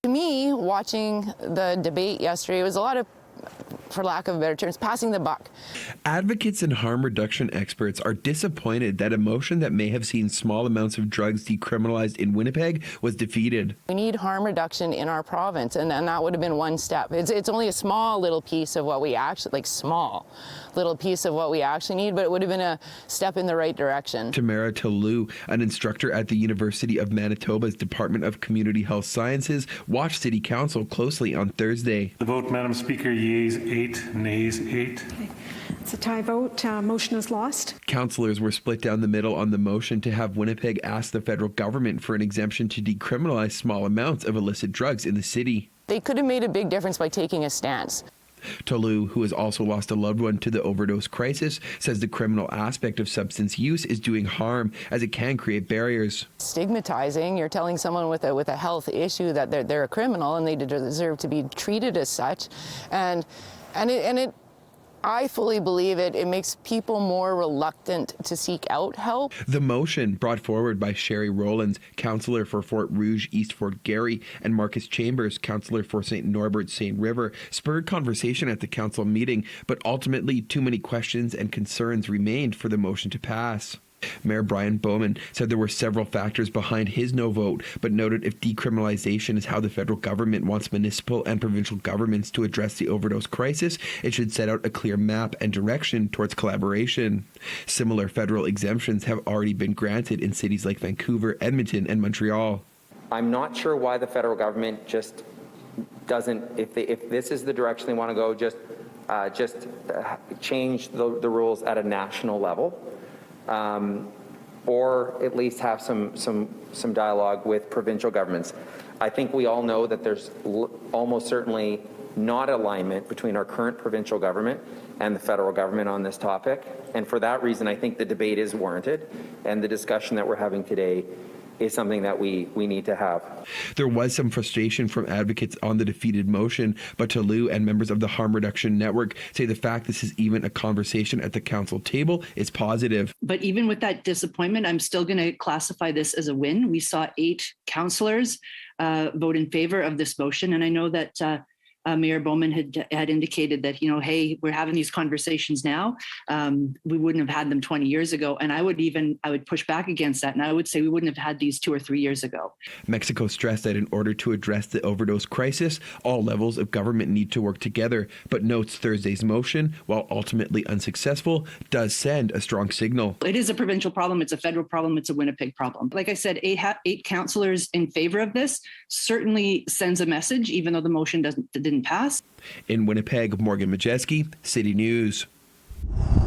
To me, watching the debate yesterday, it was a lot of, for lack of better terms, passing the buck. Advocates and harm reduction experts are disappointed that a motion that may have seen small amounts of drugs decriminalized in Winnipeg was defeated. We need harm reduction in our province, and that would have been one step. It's only a small little piece of what we actually, need, but it would have been a step in the right direction. Tamara Tallou, an instructor at the University of Manitoba's Department of Community Health Sciences, watched City Council closely on Thursday. The vote, Madam Speaker, yeas 8, nays 8. Okay. It's a tie vote. Motion is lost. Councillors were split down the middle on the motion to have Winnipeg ask the federal government for an exemption to decriminalize small amounts of illicit drugs in the city. They could have made a big difference by taking a stance. Tallou, who has also lost a loved one to the overdose crisis, says the criminal aspect of substance use is doing harm as it can create barriers. Stigmatizing, you're telling someone with a health issue that they're a criminal and they deserve to be treated as such, and I fully believe it makes people more reluctant to seek out help. The motion, brought forward by Sherry Rowlands, councillor for Fort Rouge, East Fort Garry, and Marcus Chambers, councillor for St. Norbert, St. River, spurred conversation at the council meeting, but ultimately too many questions and concerns remained for the motion to pass. Mayor Brian Bowman said there were several factors behind his no vote, but noted if decriminalization is how the federal government wants municipal and provincial governments to address the overdose crisis, it should set out a clear map and direction towards collaboration. Similar federal exemptions have already been granted in cities like Vancouver, Edmonton, and Montreal. I'm not sure why the federal government just doesn't, if this is the direction they want to go, just change the rules at a national level. Or at least have some dialogue with provincial governments. I think we all know that there's almost certainly not alignment between our current provincial government and the federal government on this topic. And for that reason, I think the debate is warranted, and the discussion that we're having today is something that we need to have. There was some frustration from advocates on the defeated motion, but Tallou and members of the Harm Reduction Network say the fact this is even a conversation at the council table is positive. But even with that disappointment, I'm still going to classify this as a win. We saw 8 councillors vote in favor of this motion, and I know that Mayor Bowman had indicated that, hey, we're having these conversations now. We wouldn't have had them 20 years ago. And I would push back against that. And I would say we wouldn't have had these 2 or 3 years ago. Mexico stressed that in order to address the overdose crisis, all levels of government need to work together, but notes Thursday's motion, while ultimately unsuccessful, does send a strong signal. It is a provincial problem. It's a federal problem. It's a Winnipeg problem. Like I said, 8 councillors in favor of this certainly sends a message, even though the motion didn't pass. In Winnipeg, Morgan Majeski, City News.